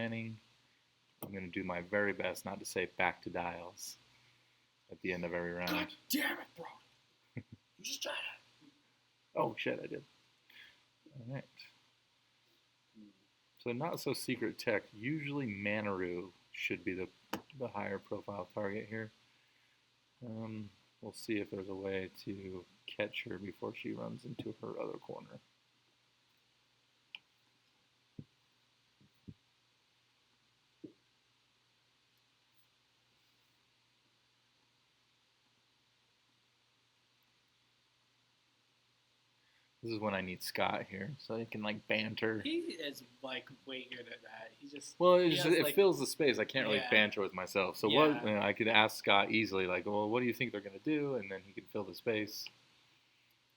planning. I'm going to do my very best not to say back to dials at the end of every round. God damn it, bro. You just tried it. Oh, shit, I did. All right. So not so secret tech. Usually Manaroo should be the higher profile target here. We'll see if there's a way to catch her before she runs into her other corner. This is when I need Scott here, so he can like banter. He is like way good at that. He just it fills the space. I can't really banter with myself. So I could ask Scott easily, like, well, what do you think they're gonna do, and then he can fill the space.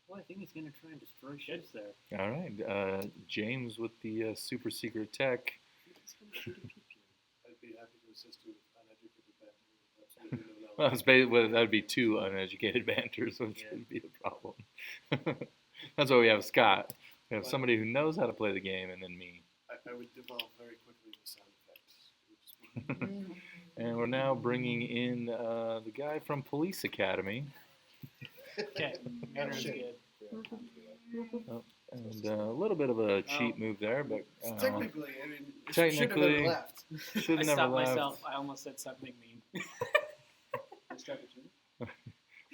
Well, I think he's gonna try and destroy ships there. All right, James with the super secret tech. I'd be happy to assist you with uneducated banter. That'd be two uneducated banters, which would be the problem. That's why we have Scott. We have somebody who knows how to play the game, and then me. I would devolve very quickly with sound effects. And we're now bringing in the guy from Police Academy. Okay, Manner's good. And a little bit of a cheat move there, but technically, should have never left. I stopped myself. I almost said something mean.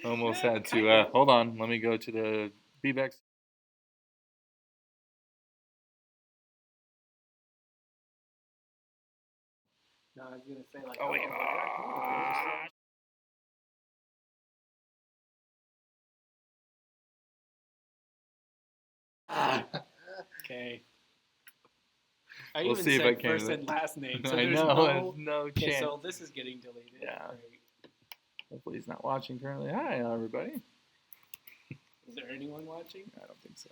Almost had to. Hold on, let me go to the B-Bex. No, I was gonna say like. Oh wait. Okay. I We'll even see if said I can. first and last name. So I there's know. No okay, chance. so this is getting deleted. Yeah. Great. Hopefully he's not watching currently. Hi, everybody. Is there anyone watching? I don't think so.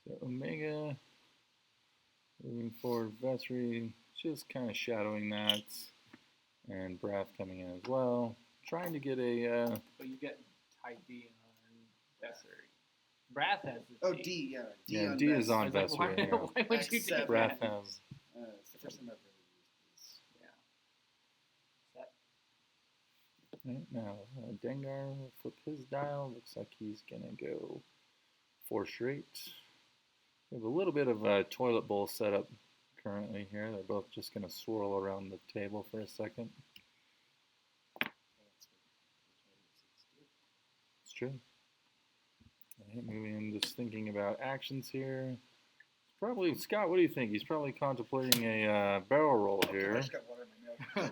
So Omega moving forward, Vessary just kind of shadowing that, and Brath coming in as well, trying to get a. But you get type D on Vessary. Brath has the D. D, yeah. Yeah, D is on Vessary. Why would you do that? Brath has. It's the first time I've really used this. Yeah. Right now, Dengaroo will flip his dial. Looks like he's going to go 4 straight. We have a little bit of a toilet bowl setup currently here. They're both just going to swirl around the table for a second. It's true. Right, moving in, just thinking about actions here. Probably, Scott, what do you think? He's probably contemplating a barrel roll here. I just got water in my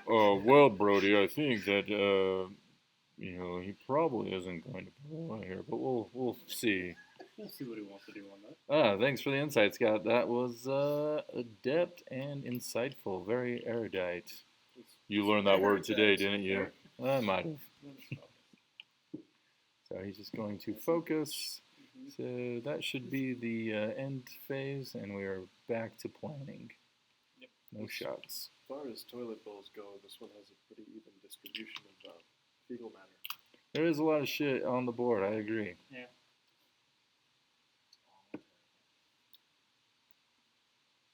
mouth. Well, Brody, I think that he probably isn't going to pull here, but we'll see. We'll see what he wants to do on that. Thanks for the insight, Scott. That was adept and insightful, very erudite. You learned that word today, didn't you? I might have. So he's just going to focus. So that should be the end phase, and we are back to planning. Yep. No shots. As far as toilet bowls go, this one has a pretty even distribution of fecal matter. There is a lot of shit on the board, I agree. Yeah.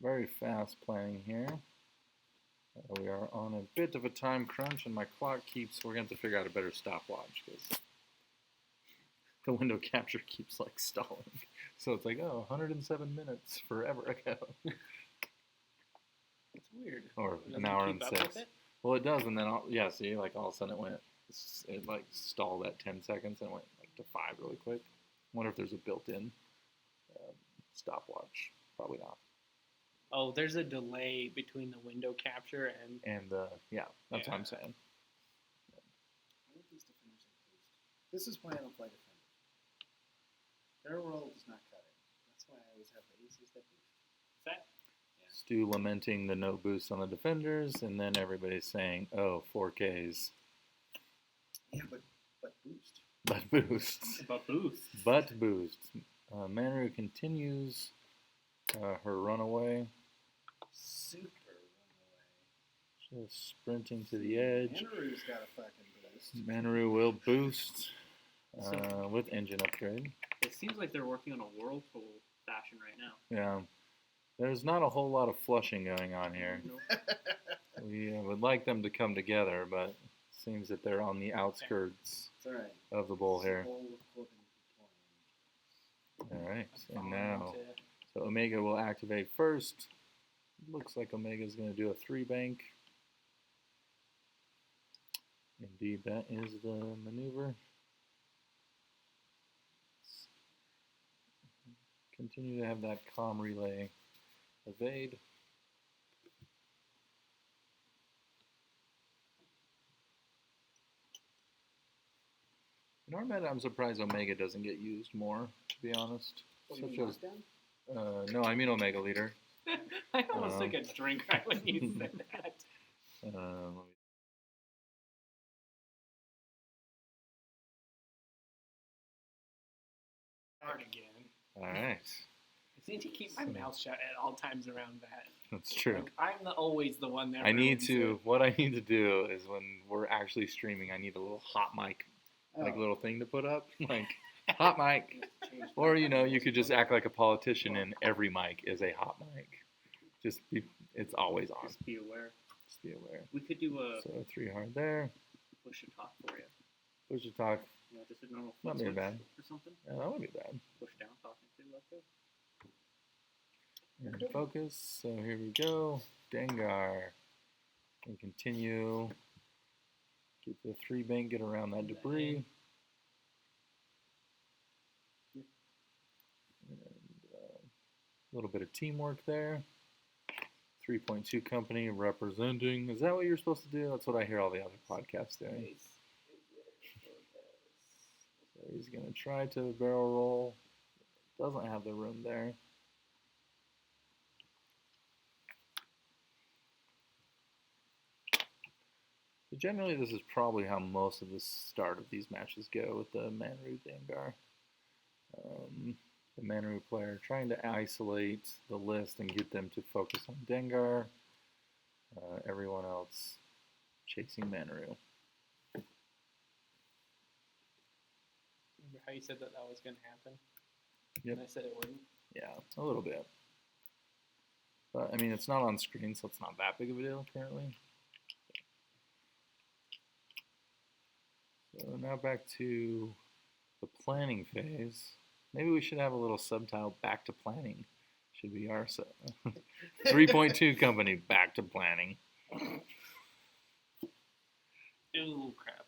Very fast planning here. We are on a bit of a time crunch, and my clock we're going to have to figure out a better stopwatch, because the window capture keeps like stalling. So it's like, 107 minutes forever ago. It's weird. Or Does an it hour keep and up 6. with it? Well, it does, and then see, like all of a sudden it like stalled at 10 seconds and went like to 5 really quick. Wonder if there's a built-in stopwatch. Probably not. Oh, there's a delay between the window capture and that's what I'm saying. Why don't these defenders have boost? This is why I don't play defenders. Barrel roll does not cut it. That's why I always have the aces that boost. Is that? Yeah. Stu lamenting the no boost on the defenders, and then everybody's saying, 4Ks. Yeah, but boost. But boost. But boost. But boost. Manaroo continues her runaway. Super runaway. Just sprinting to the edge. Dengaroo's got a fucking boost. Dengaroo will boost with engine upgrade. It seems like they're working on a whirlpool fashion right now. Yeah. There's not a whole lot of flushing going on here. Nope. We would like them to come together, but it seems that they're on the outskirts It's alright. of the bowl here. Bowl with Corbin Alright, I'm and falling now, into- so Omega will activate first. Looks like Omega's going to do a 3-bank. Indeed, that is the maneuver. Continue to have that comm relay evade. In our meta, I'm surprised Omega doesn't get used more, to be honest. What, Such you mean as, knockdown? no, I mean Omega leader. I almost took a drink right when you said that. Let me Hard again. Alright, I need to keep my mouth shut at all times around that. that's true. Like, I'm always the one that I need ruins to, it. what I need to do is when we're actually streaming, I need a little hot mic, like Oh. little thing to put up, like hot mic. You have to change Or, the- you know, you could just act like a politician and every mic is a hot mic. Just be, it's always on. Just be aware. Just be aware. We could do a So 3 hard there. push and talk for you. Push to talk. You know, just a normal Not flip being switch bad. or something. Yeah, that wouldn't be bad. Push down, talking to left go. And focus. So here we go. Dengar. And continue. Get the 3-bank, get around that debris. And a little bit of teamwork there. 3.2 company representing. Is that what you're supposed to do? That's what I hear all the other podcasts doing. So he's going to try to barrel roll. Doesn't have the room there. So generally, this is probably how most of the start of these matches go with the Manru Dengar. The Manru player trying to isolate the list and get them to focus on Dengar. Everyone else chasing Manru. Remember how you said that was going to happen? Yep. And I said it wouldn't. Yeah, a little bit. But, I mean, it's not on screen, so it's not that big of a deal currently. So now back to the planning phase. Maybe we should have a little subtitle, back to planning. Should be our 3.2 company, back to planning. Ooh, crap.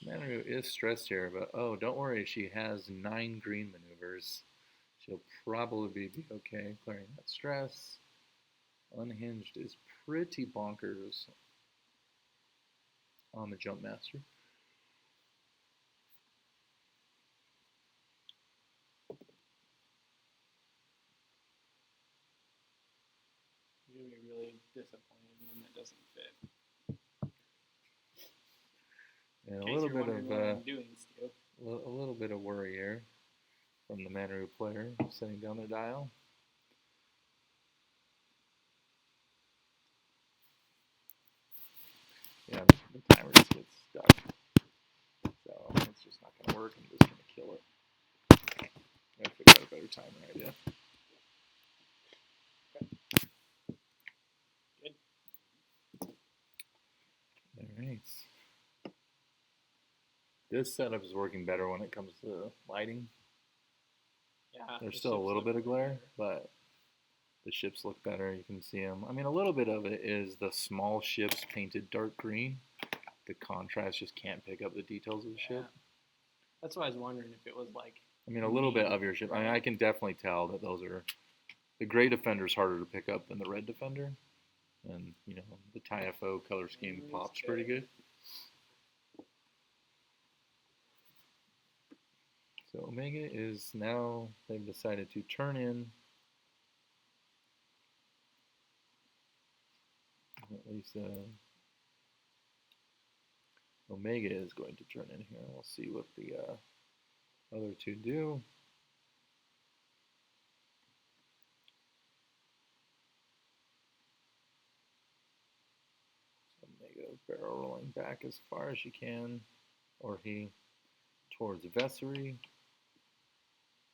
Manu is stressed here, but oh, don't worry, she has 9 green maneuvers. She'll probably be okay clearing that stress. Unhinged is pretty bonkers on the Jump Master. You're going to be really disappointed when that doesn't fit. And In a case little you're bit wondering what of I'm doing still. a little bit of worry here from the Manu player setting down their dial. Yeah, the timer just gets stuck. So it's just not going to work. I'm just going to kill it. Gotta figure out a better timer idea. Good. Alright. This setup is working better when it comes to lighting. Yeah. There's the still a ships little look bit of way glare, better. but the ships look better. You can see them. I mean, a little bit of it is the small ships painted dark green. The contrast just can't pick up the details of the ship. That's why I was wondering if it was like. I mean, a little bit of your ship. I mean, I can definitely tell that those are the gray Defender's harder to pick up than the red Defender, and you know the TIFO color scheme pops pretty good. So Omega is now, they've decided to turn in, at least Omega is going to turn in here. We'll see what the other two do. Omega barrel rolling back as far as she can, or he, towards Vessary.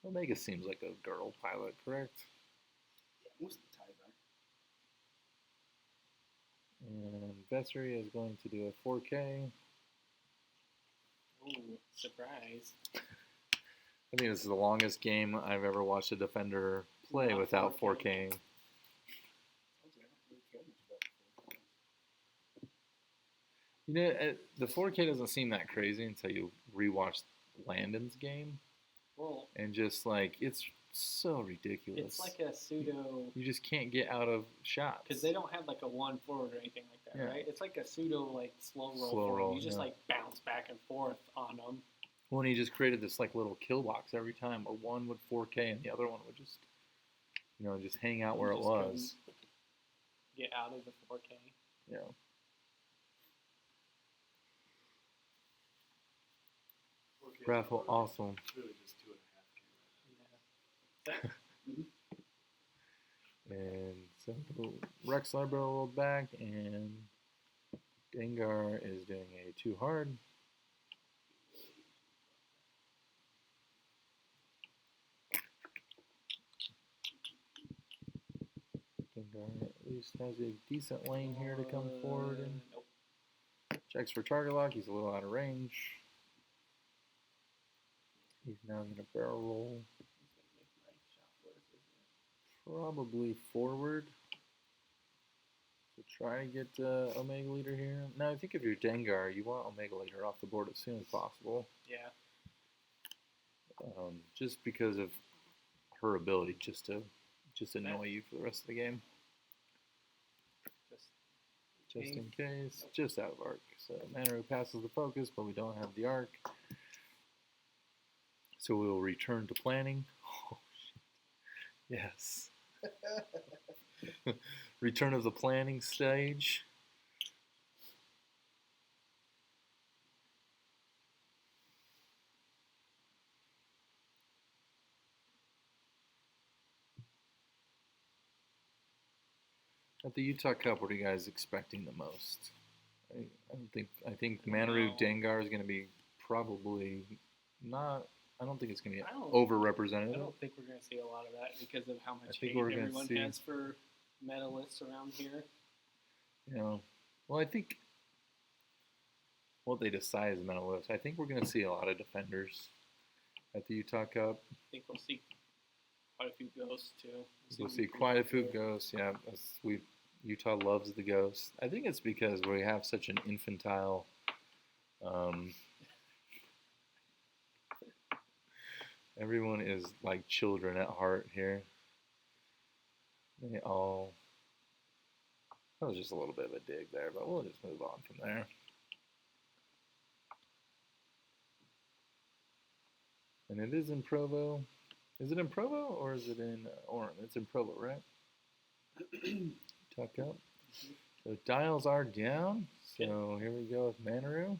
Omega seems like a girl pilot, correct? Yeah, most of the ties are. And Vessary is going to do a 4K. Ooh, surprise. I think this is the longest game I've ever watched a defender play Not without 4K. 4K. Told you, I don't really care much about the 4K. You know, the 4K doesn't seem that crazy until you rewatch Landon's game, Well, and just like it's so ridiculous. it's like a pseudo, You just can't get out of shots. because they don't have like a one forward or anything like that, Yeah. right? It's like a pseudo like slow roll. Slow forward. roll, You just yeah. like bounce back and forth on them. Well, and he just created this like little kill box every time, where one would 4K and the other one would just, just hang out where it Just was. Get out of the 4K. Yeah. Brath will also. It's really just 2.5K. Yeah. And so Rex Libero rolled back, and Dengar is doing a 2 hard. Dengar at least has a decent lane here to come forward and Nope. checks for target lock. He's a little out of range. He's now going to barrel roll, He's gonna make my shot worse, isn't it? probably forward. So try to get Omega Leader here. Now I think if you're Dengar, you want Omega Leader off the board as soon as possible. Yeah. Just because of her ability just to annoy you for the rest of the game. Just in case. Just out of arc. So Manaroo passes the focus, but we don't have the arc. So we will return to planning. Oh, shit. Yes. Return of the planning stage. At the Utah Cup, what are you guys expecting the most? I think Manaroo Dengar is going to be probably not. I don't think it's going to be overrepresented. I don't think we're going to see a lot of that because of how much think hate we're gonna everyone see- has for medalists around here. Well, I think what they decide as medalists, I think we're going to see a lot of defenders at the Utah Cup. I think we'll see quite a few ghosts too. We'll see quite a few ghosts. Yeah, Utah loves the ghosts. I think it's because we have such an infantile. Everyone is like children at heart here. That was just a little bit of a dig there, but we'll just move on from there. And it is in Provo. Is it in Provo or is it in Orem? It's in Provo, right? Tuck up. So dials are down. So here we go with Manaroo.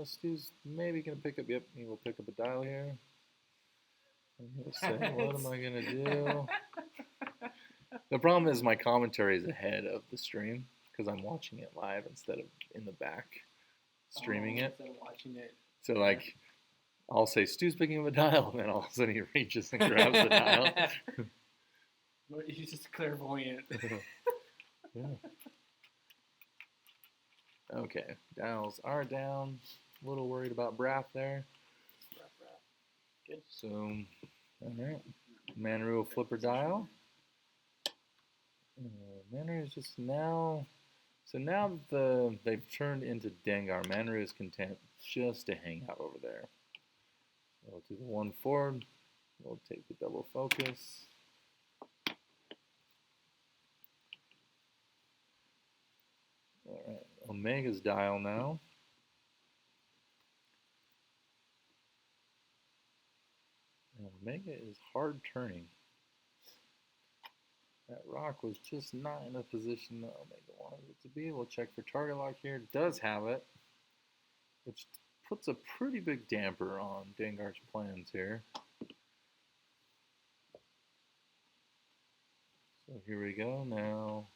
Stu's maybe going to pick up. Yep, he will pick up a dial here. And he'll say, what am I going to do? The problem is my commentary is ahead of the stream because I'm watching it live instead of in the back streaming it. Instead of watching it. So like, I'll say Stu's picking up a dial, and then all of a sudden he reaches and grabs the dial. He's just clairvoyant. Yeah. Okay, dials are down. A little worried about Brath there. Good. So, all right. Manaroo will flip her dial. Manaroo is just now. So now they've turned into Dengar. Manaroo is content just to hang out over there. So we'll do the 1 forward. We'll take the double focus. All right, Omega's dial now. And Omega is hard turning. That rock was just not in a position that Omega wanted it to be. We'll check for target lock here. Does have it, which puts a pretty big damper on Dengar's plans here. So here we go. Now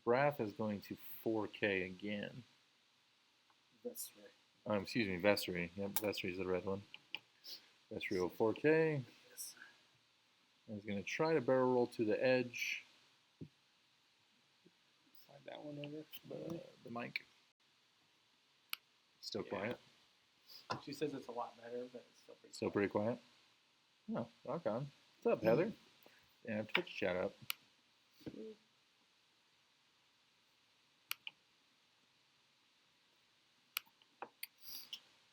Brath is going to 4K again. That's right. Excuse me, Vessary. Yep, Vessary is the red one. Vessary will 4K. Yes. And he's going to try to barrel roll to the edge. Slide that one over. The mic. Still Yeah. quiet. She says it's a lot better, but it's Still still pretty pretty quiet. Oh, rock on. What's up, Heather? Yeah, Twitch chat up.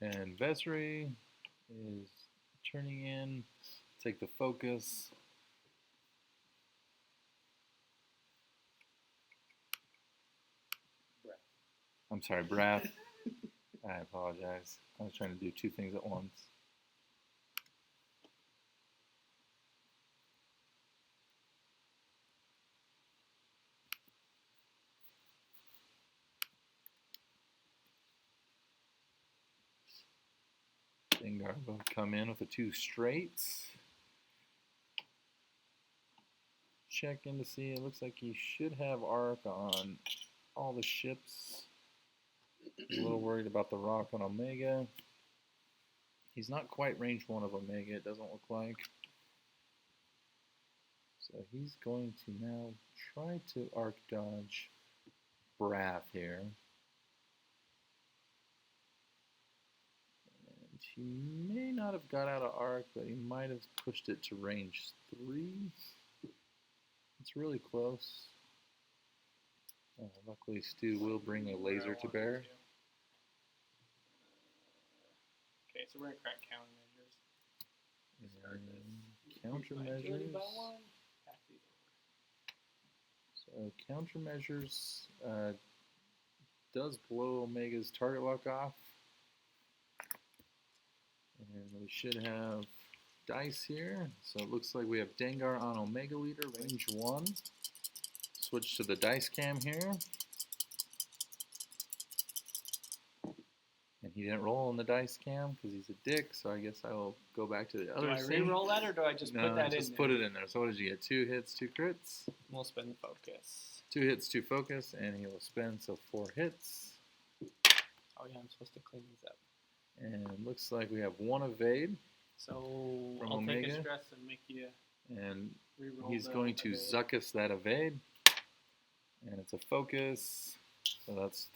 And Vessary is turning in. Take the focus. Brath. I'm sorry, Brath. I apologize. I was trying to do two things at once. Dengaroo will come in with the 2 straights. Check in to see. It looks like he should have arc on all the ships. A little worried about the rock on Omega. He's not quite range 1 of Omega, it doesn't look like. So he's going to now try to arc dodge Brath here. And he may not have got out of arc, but he might have pushed it to range 3. It's really close. Luckily, Stu will bring a laser to bear. Okay, so we're gonna crack countermeasures. Countermeasures. Pass these over. So countermeasures does blow Omega's target lock off. And we should have dice here. So it looks like we have Dengar on Omega leader, range 1. Switch to the dice cam here. And he didn't roll on the dice cam because he's a dick, so I guess I will go back to the other Do I scene. re-roll that, or do I just put that in just there? put it in there. So what did you get? 2 hits, 2 crits? We'll spend the focus. 2 hits, 2 focus, and he will spend, so 4 hits. Oh yeah, I'm supposed to clean these up. And it looks like we have 1 evade. So From I'll take Omega. a stress and make you And re-roll. he's the going to evade. Zuckus that evade. And it's a focus. So that's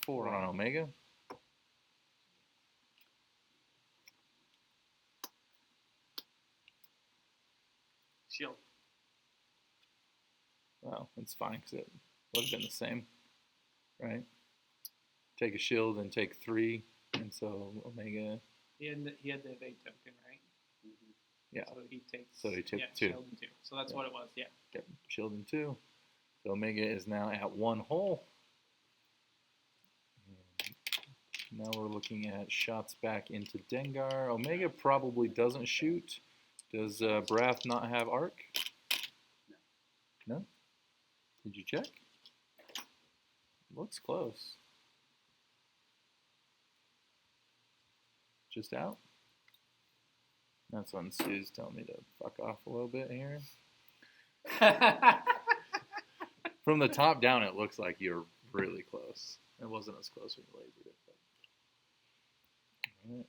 4 on Omega. Shield. Well, it's fine because it would have been the same, right? Take a shield and take 3, and so Omega. He had the evade token, right? Mm-hmm. Yeah. So he takes. So he took 2. Shield and 2. So that's what it was. Yeah. Yep, shield and 2. So Omega is now at 1 hole. And now we're looking at shots back into Dengar. Omega probably doesn't shoot. Does Brath not have arc? No? Did you check? Looks close. Just out? That's when Stu's telling me to fuck off a little bit here. From the top down, it looks like you're really close. It wasn't as close when you lasered it. But. All right.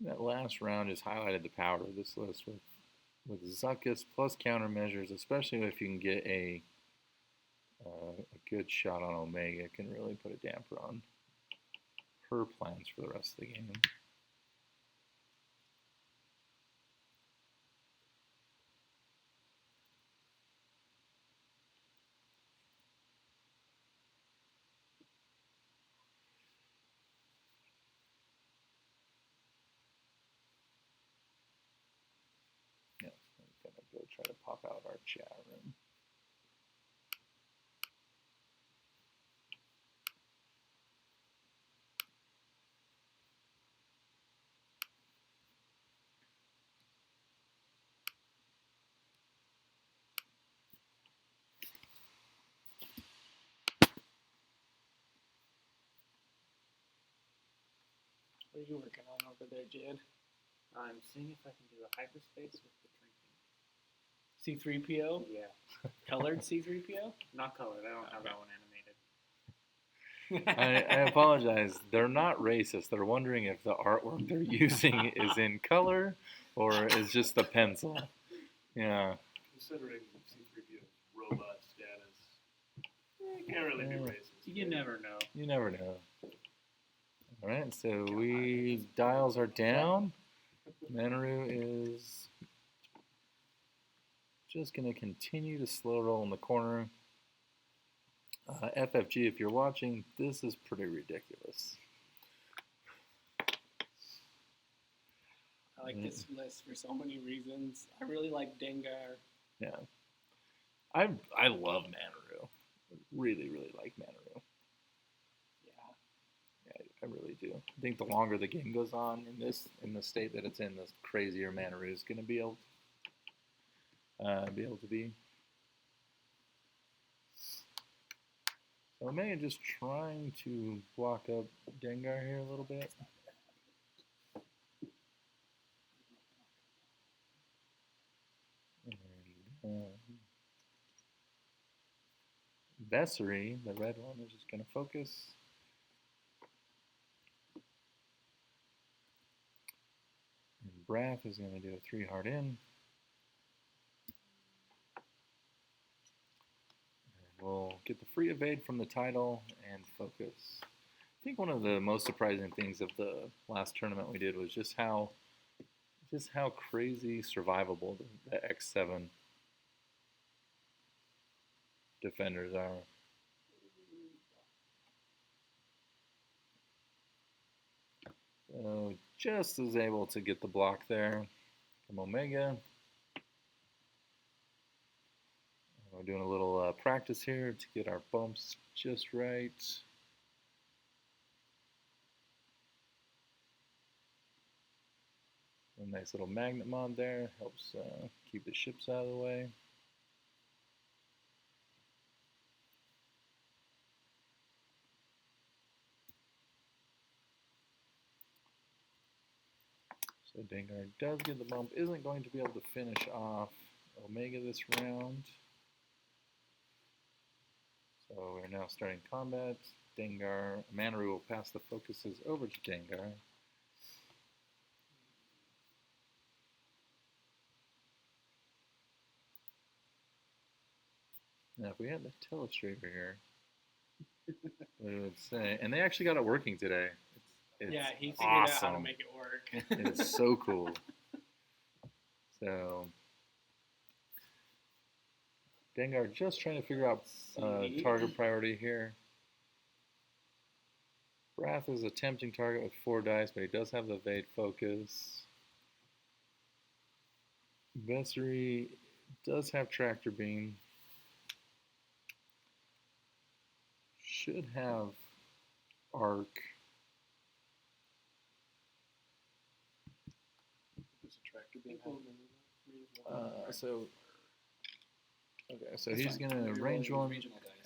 That last round just highlighted the power of this list with Zuckus plus countermeasures, especially if you can get a good shot on Omega, it can really put a damper on her plans for the rest of the game. Yeah, I'm gonna go try to pop out our chat room. What are you working on over there, Jed? I'm seeing if I can do a hyperspace with the drinking. C3PO? Yeah. Colored C3PO? Not colored. I don't have that one animated. I apologize. They're not racist. They're wondering if the artwork they're using is in color or is just the pencil. Yeah. Considering C-3PO's robot status, can't really be racist. You never know. You never know. All right, so dials are down. Dengaroo is just going to continue to slow roll in the corner. FFG, if you're watching, this is pretty ridiculous. I like this list for so many reasons. I really like Dengar. Yeah. I love Dengaroo. Really, really like Dengaroo. Yeah. I really do. I think the longer the game goes on in the state that it's in, the crazier Dengaroo is going to be able to be. So Omega just trying to block up Dengar here a little bit. And Vessary, the red one, is just going to focus. And Brath is going to do a 3 hard in. And we'll get the free evade from the title and focus. I think one of the most surprising things of the last tournament we did was just how crazy survivable the X7 defenders are. So just is able to get the block there from Omega. We're doing a little practice here to get our bumps just right. A nice little magnet mod there, helps keep the ships out of the way. So Dengar does get the bump, isn't going to be able to finish off Omega this round. So we're now starting combat. Dengaroo will pass the focuses over to Dengar. Now if we had the telestrator here, what it would say, and they actually got it working today. It's yeah, he figured awesome. out how to make it work. It's so cool. So Dengar just trying to figure out target priority here. Brath is a tempting target with 4 dice, but he does have the evade focus. Vessary does have tractor beam. Should have arc. There's a tractor beam So he's going to range one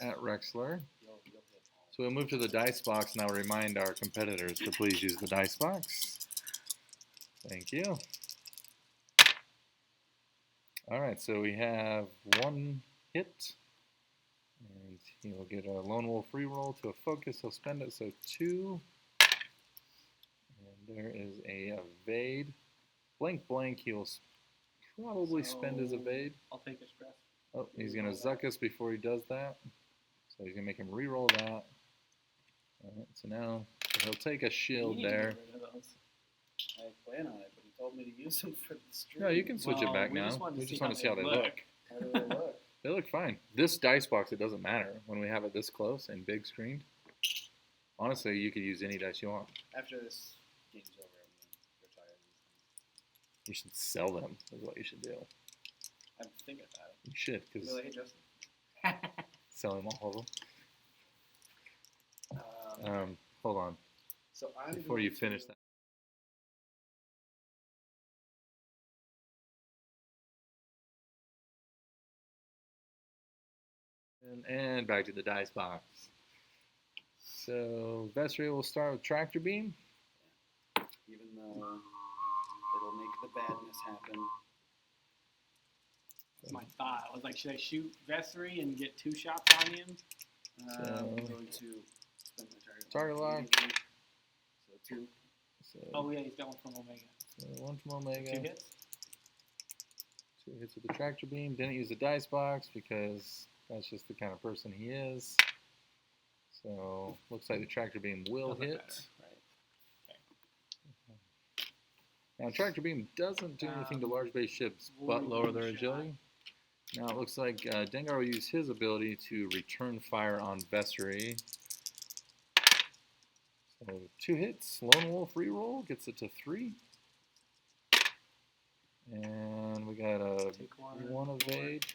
at Rexler. So we'll move to the dice box. Now remind our competitors to please use the dice box. Thank you. All right, so we have 1 hit. And he will get a lone wolf reroll to a focus. He'll spend it, so 2. And there is a evade. Blank blank, he will probably spend his evade. I'll take his breath. Oh, he's going to zuck us before he does that. So he's going to make him reroll that. All right, so now he'll take a shield there. I plan on it, but he told me to use them for the stream. No, you can switch it back we now. just wanted to We see just want to see how how they they look. How do they look? They look fine. This dice box, it doesn't matter when we have it this close and big screened. Honestly, you could use any dice you want. After this game's over, I'm going to retire these things. You should sell them, is what you should do. I'm thinking about it. You should, because Really, hey, Justin. sell them all of them. Hold on. So I'm Before you going finish to- that. And back to the dice box. So Vessary will start with tractor beam. even though it'll make the badness happen. That's my thought. I was like, should I shoot Vessary and get 2 shots on him? I'm going to spend my Target lock. immediately. So 2. So, Oh yeah, he's got 1 from Omega. so 1 from Omega. 2 hits. 2 hits with the tractor beam. Didn't use the dice box because that's just the kind of person he is. So looks like the tractor beam will Doesn't hit. matter, right? Okay. Now tractor beam doesn't do anything to large base ships we'll but lower their repeat shot. agility. Now it looks like Dengaroo will use his ability to return fire on Vessary. So 2 hits, Lone Wolf reroll, gets it to 3. And we got a Take 1 evade.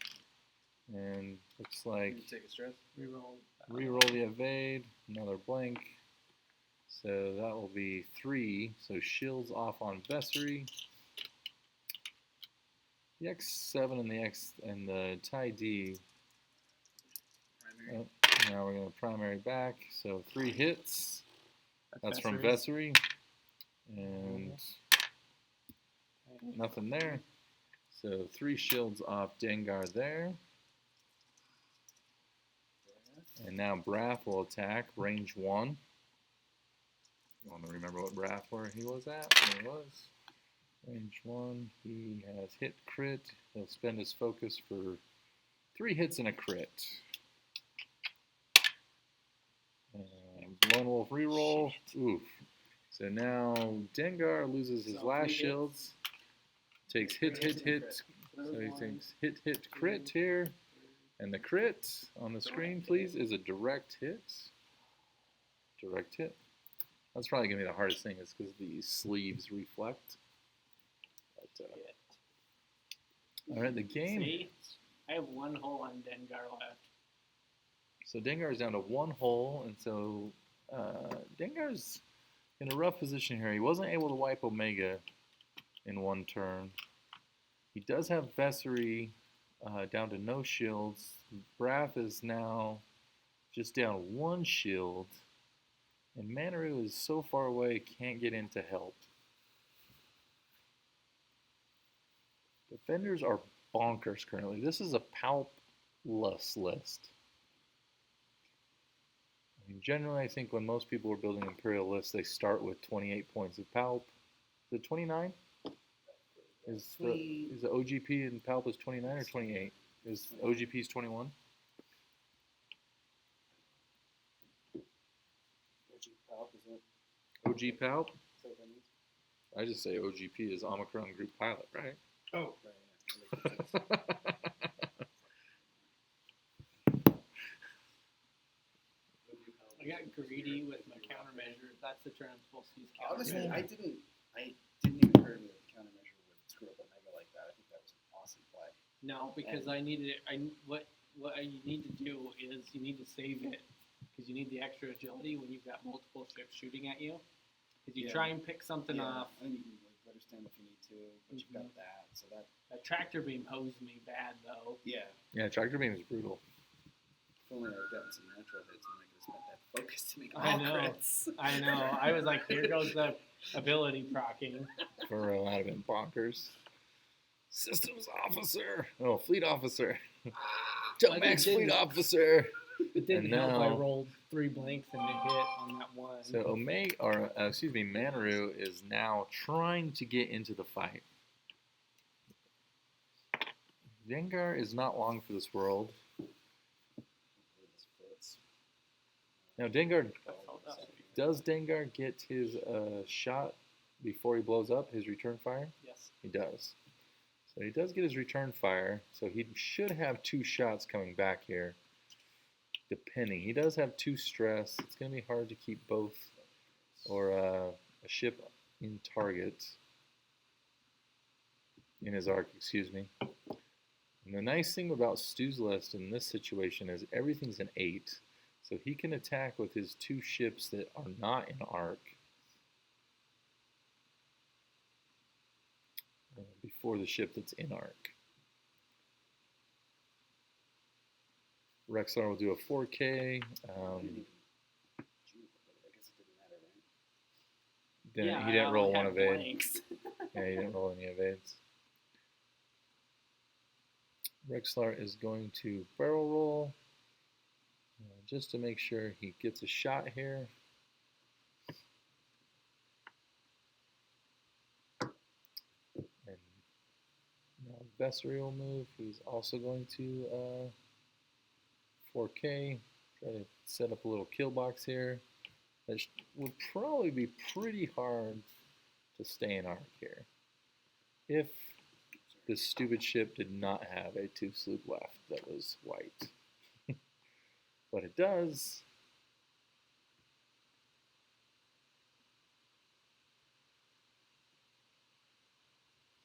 And looks Can like you take a stress? Reroll. reroll the evade, another blank. So that will be 3. So shields off on Vessary. The X7 and the tie D. Primary. Now we're going to primary back. So 3 hits. That's from Vessary. Vessary. And nothing there. So 3 shields off Dengar there. And now Brath will attack, range 1. You want to remember what Brath where he was at? There he was. Range 1. He has hit crit. He'll spend his focus for 3 hits and a crit. And Lone Wolf reroll. Oof. So now Dengar loses his So last 3 hits. shields. Takes hit, hit, hit. So he takes hit, hit, crit here. And the crit on the screen, please, is a direct hit. Direct hit. That's probably going to be the hardest thing is because the sleeves reflect. But, all right, the game. See? I have 1 hole on Dengar left. So Dengar is down to 1 hole, and so Dengar's in a rough position here. He wasn't able to wipe Omega in 1 turn. He does have Vessary down to no shields. Brath is now just down 1 shield. And Manaroo is so far away, can't get in to help. Defenders are bonkers currently. This is a palp-less list. I mean, generally, I think when most people are building Imperial lists, they start with 28 points of palp. Is it 29? Is the OGP and palp is 29 or 28? Is OGP's 21? OG palp? I just say OGP is Omicron Group Pilot, right? Oh, right, yeah. I got greedy with my countermeasure. That's the turn I'm supposed to use Honestly, countermeasure. I didn't even hear that the countermeasure would screw up Omega like that. I think that was an awesome play. No, because I needed it. What you need to do is you need to save it because you need the extra agility when you've got multiple ships shooting at you. Because you try and pick something off. I think you can like understand if you need to, but you've got that. So that tractor beam hosed me bad though. yeah. Yeah, tractor beam is brutal. If only I would gotten some natural hits and I could have spent that focus to make all I know. crits. I know. I was like, here goes the ability procking. For real, that'd have been bonkers. Systems officer. Oh, fleet officer. Like Max it didn't- fleet officer. It didn't And help. I now- rolled 3 blanks and a hit on that one. So Manaroo is now trying to get into the fight. Dengar is not long for this world. Now Dengar, does Dengar get his shot before he blows up, his return fire? Yes. He does. So he does get his return fire, so he should have 2 shots coming back here. Depending. He does have 2 stress. It's going to be hard to keep both or a ship in target. In his arc, excuse me. And the nice thing about Stu's list in this situation is everything's an 8. So he can attack with his 2 ships that are not in arc before the ship that's in arc. Rexar will do a 4K. I guess it didn't matter, right? He didn't roll one of evade. Yeah, he didn't roll any evades. Rexlar is going to barrel roll just to make sure he gets a shot here. And now Vessary will move. He's also going to 4K, try to set up a little kill box here. That would probably be pretty hard to stay in arc here if this stupid ship did not have a 2 sloop left that was white. But it does.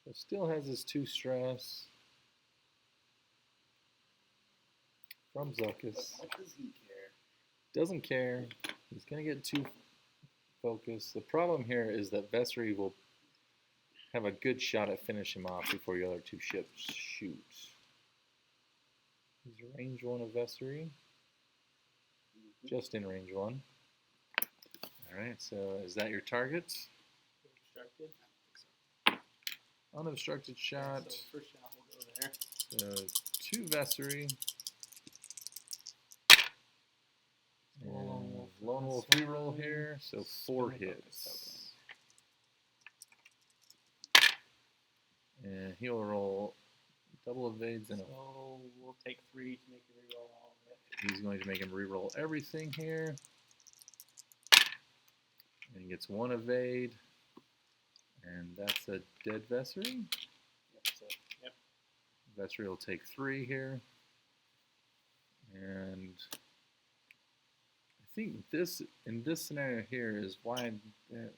So still has his 2 stress from Zuckus. What does he care? Doesn't care. He's going to get 2 focus. The problem here is that Vessary will have a good shot at finishing him off before the other 2 ships shoot. He's range 1 of Vessary. Just in range 1. Alright, so is that your target? Obstructed. Unobstructed shot. So first shot will go there. So 2 Vessary. And Lone Wolf reroll here, so 4 hits. And he'll roll double evades and so we'll take 3 to make you reroll all of it. he's going to make him reroll everything here. And he gets 1 evade. And that's a dead Vessary. Yep. Vessary will take 3 here. And I think in this scenario here is why the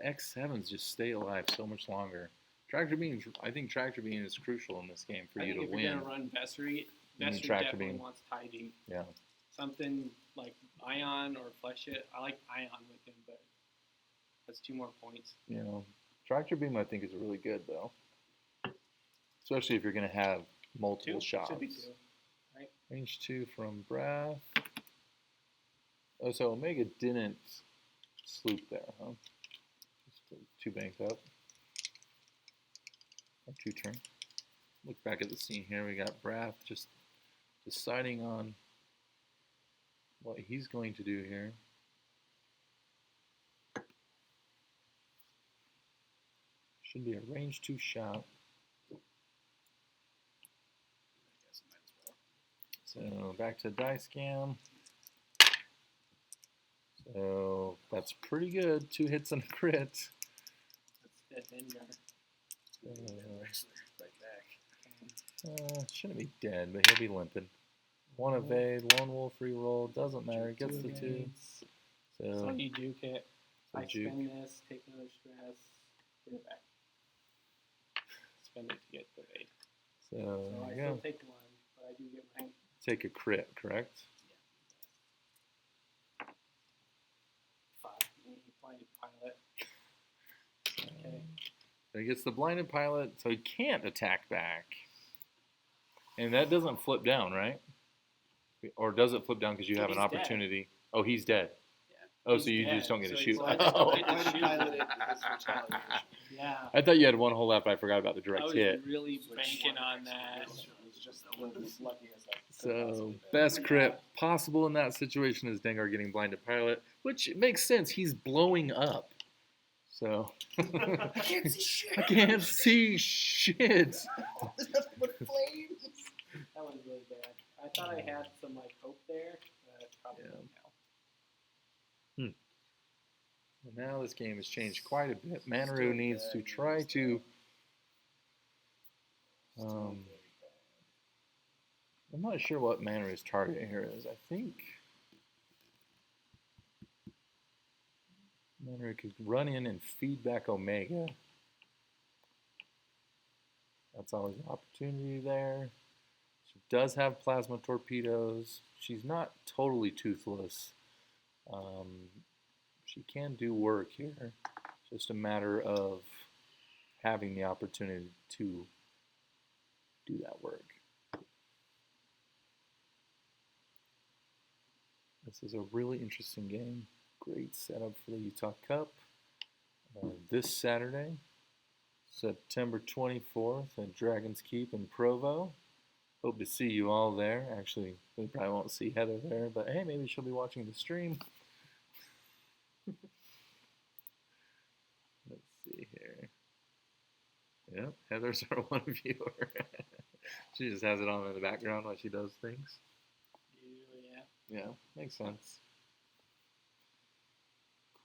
X7s just stay alive so much longer. Tractor Beam, I think Tractor Beam is crucial in this game for you to win. If you're gonna run Vessary, Vessary Tractor definitely Beam. wants Tiding. Yeah. Something like Ion or Flesh It. I like Ion with him, but that's 2 more points. You know, Tractor Beam I think is really good though. Especially if you're going to have multiple 2? shots. Should be 2. Right? Range 2 from Brath. Oh, so Omega didn't sloop there, huh? Just 2 banks up. Or 2 turn. Look back at the scene here. We got Brath just deciding on what he's going to do here. Should be a range 2 shot. So back to dice scam. So that's pretty good. 2 hits and a crit. That's dead Dengar. Shouldn't be dead, but he'll be limping. 1 evade, Lone Wolf reroll, doesn't matter, gets the 2. So So you juke it. So I juke. spend this, take another stress, put it back. Spend it to get the evade. So So I there you still go. take 1, but I do get my Take a crit, correct? 5. Blinded pilot. Okay. So he gets the blinded pilot, so he can't attack back. And that doesn't flip down, right? Or does it flip down because you have an He's dead. opportunity? Oh, he's dead. Yeah. Oh, He's so you dead, just don't get to so shoot. I just don't get to Blinded shoot. pilot is retaliation. Yeah. I thought you had 1 hole left. I forgot about the I direct was hit. really banking on that. It was just the luckiest I could So possibly be. best crit possible in that situation is Dengar getting blinded pilot, which makes sense. He's blowing up. So I can't see shit. I can't see shit. There's nothing but flames. That was really bad. I thought I had some like hope there, but probably Yeah. no. And now this game has changed quite a bit. Manaroo needs to try to. I'm not sure what Manaroo's target here is. I think Manaroo could run in and feed back Omega. That's always an opportunity there. She does have plasma torpedoes. She's not totally toothless. She can do work here. Just a matter of having the opportunity to do that work. This is a really interesting game. Great setup for the Utah Cup. this Saturday, September 24th at Dragon's Keep in Provo. Hope to see you all there. Actually, we probably won't see Heather there, but hey, maybe she'll be watching the stream. Let's see here. Yep, Heather's our one viewer. She just has it on in the background while she does things. Usually, yeah. Yeah, makes sense.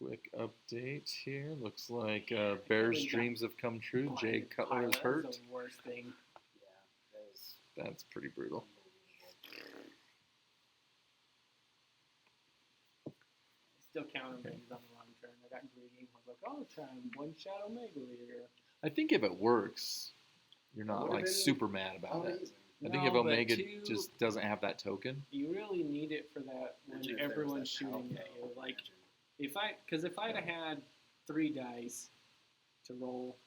Quick update here. Looks like Bears' dreams have come true. Jay Cutler is hurt. That's the worst thing. Yeah, that was That's pretty brutal. Still counting things on the wrong turn. I got greedy. I was like, oh, try one shot Omega Leader. I think if it works, you're not Would've like been super mad about it. amazing. I think if No, but Omega two- just doesn't have that token, You really need it for that when Imagine if there was everyone's that shooting power, at you. though. Like, Imagine. if I'd have had 3 dice to roll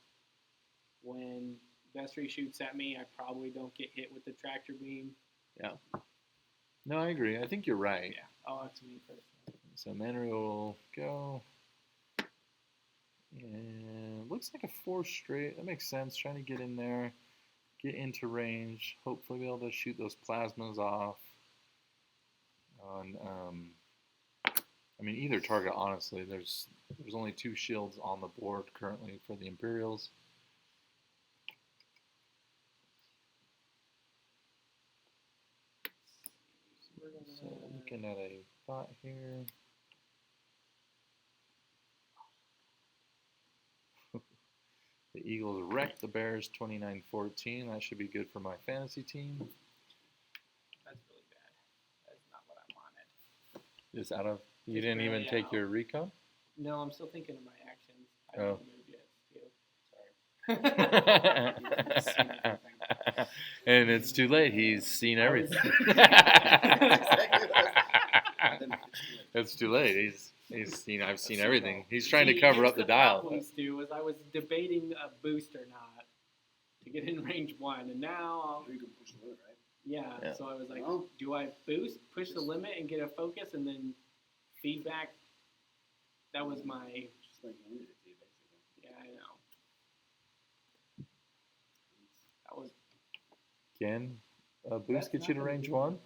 when Vessary shoots at me, I probably don't get hit with the tractor beam. no, I agree. I think you're right. Yeah. Oh, that's me first. So Manry will go. And looks like a 4 straight. That makes sense. Trying to get in there, get into range. Hopefully be able to shoot those plasmas off. On, I mean, either target. Honestly, there's only 2 shields on the board currently for the Imperials. So looking at a thought here. The Eagles wrecked the Bears 29-14. That should be good for my fantasy team. That's really bad. That's not what I wanted. Just out of you Just didn't even barely take out. your recon. No, I'm still thinking of my actions. I Oh. haven't moved yet, too. Sorry. And it's too late. He's seen everything. It's too late. He's seen. I've seen everything. He's trying to cover up the dial. Problem, Stu, was I was debating a boost or not to get in range 1, and now, You can push the limit, right? Yeah. so I was like, Well, do I boost, push the limit, and get a focus, and then feedback? That was my. Just like handed it to you, basically. Yeah, I know. That was. Can a boost get you to range 1?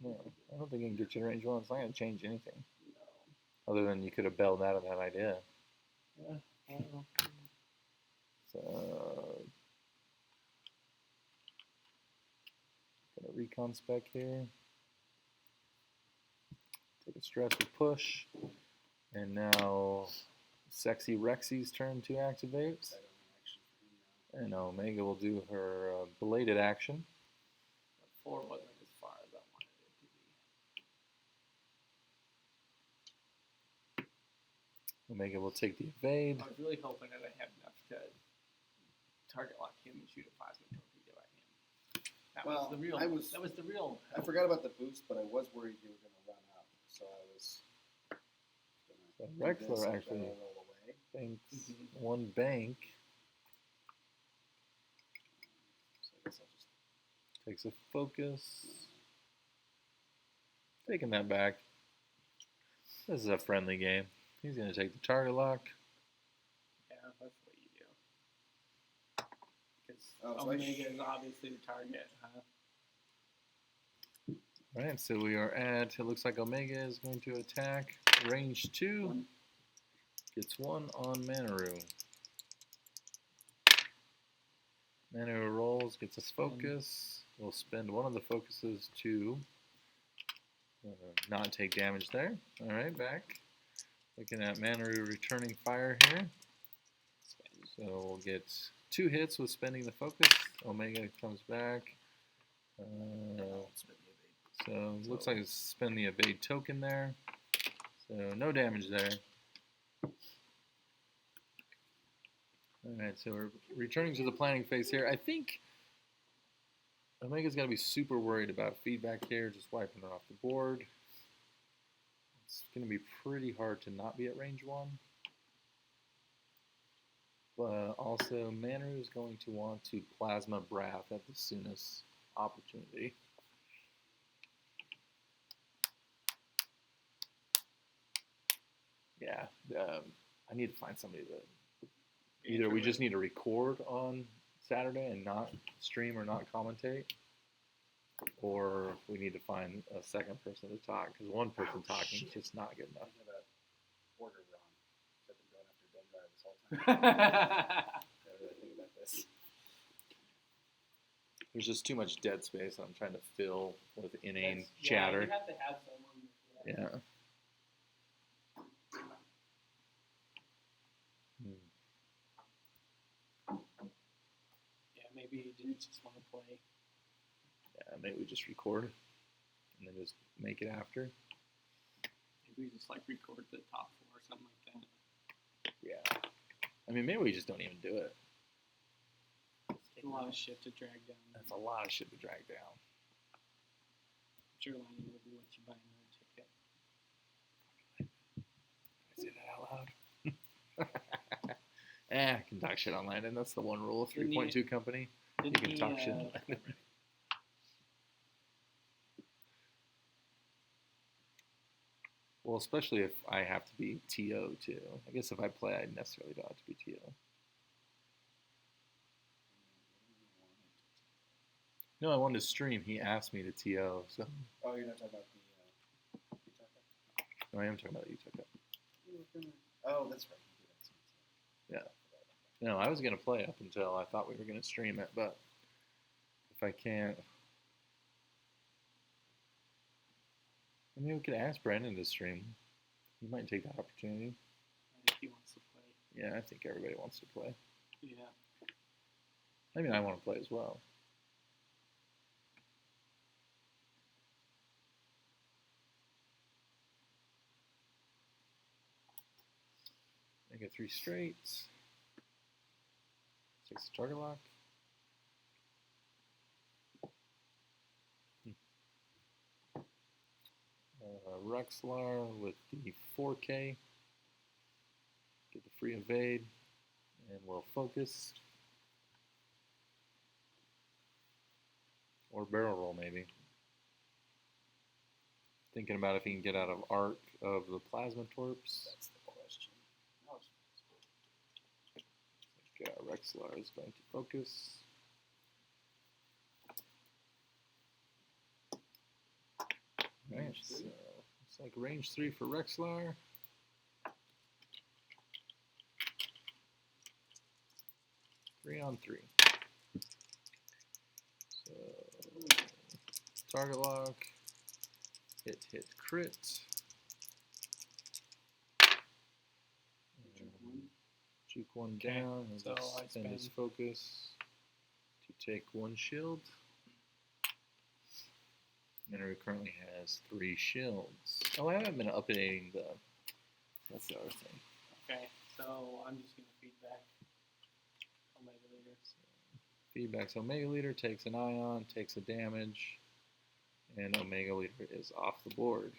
No, I don't think it can get you to range 1. It's not going to change anything. Other than you could have bailed out of that idea. Yeah, I don't know. So, got a recon spec here. Take a stress with push. And now, Sexy Rexy's turn to activate. I don't know, actually, for him now. And Omega will do her belated action. 4 wasn't as far as I wanted it to be. Omega will take the evade. I was really hoping that I had enough to target lock him and shoot a plasma torpedo at him. That Well, was the real. I was- that was the real. I forgot about the boost, but I was worried you were going to run out. So I was So going Rexler actually roll away. banks Mhm. 1 bank. So I guess I'll just Takes a focus. Taking that back. This is a friendly game. He's going to take the target lock. Yeah, that's what you do. Because Oh, so I Omega is obviously the target. Huh? Alright, so we are at, it looks like Omega is going to attack. Range 2. Gets 1 on Manaroo. Manaroo rolls, gets us focus. We'll spend 1 of the focuses to not take damage there. Alright, back. Looking at Manaroo returning fire here. So we'll get 2 hits with spending the focus. Omega comes back. So it looks like it's spend the evade token there. So no damage there. Alright, so we're returning to the planning phase here. I think Omega's got to be super worried about feedback here, just wiping it off the board. It's going to be pretty hard to not be at range 1. But also, Manaroo is going to want to plasma Brath at the soonest opportunity. Yeah, I need to find somebody that either we just need to record on Saturday and not stream or not commentate, or we need to find a second person to talk, because one person talking is just not good I enough. have a order wrong. So I've been going after Dengaroo this whole time. I really think about this. There's just too much dead space I'm trying to fill with inane That's- chatter. Yeah, you have to have someone. Yeah. Yeah, maybe you do just want to play. Yeah, maybe we just record and then just make it after. Maybe we just like record the top 4 or something like that. Yeah. I mean, maybe we just don't even do it. It's a lot of shit to drag down. That's a lot of shit to drag down. I'm sure Lightning will be what you buy another ticket. Did I say that out loud? I can talk shit online, and that's the one rule of Didn't 3.2 company. You Didn't can he, talk shit online. Well, especially if I have to be TO too. I guess if I play, I necessarily don't have to be TO. No, I wanted to stream. He asked me to TO, so Oh, you're not talking about the Utah Cup? no, I am talking about Utah Cup. Oh, that's right. You did that. Yeah. No, I was gonna play up until I thought we were gonna stream it, but if I can't, I mean, we could ask Brandon to stream. He might take that opportunity. I think he wants to play. Yeah, I think everybody wants to play. Yeah. I mean, I want to play as well. Make it 3 straights. Takes the target lock. Rexlar with the 4K. Get the free evade. And we'll focus. Or barrel roll, maybe. Thinking about if he can get out of arc of the plasma torps. That's the question. Rexlar is going to focus. Alright, so it's like range 3 for Rexlar. Three on 3. So target lock, hit, crit. Juke 1 Okay, down, and so I spend his spend- focus to take 1 shield. Dengaroo currently has 3 shields. Oh, I haven't been updating the. That's the other thing. Okay, so I'm just gonna feedback Omega Leader. Feedback. So Omega Leader takes an ion, takes a damage, and Omega Leader is off the board.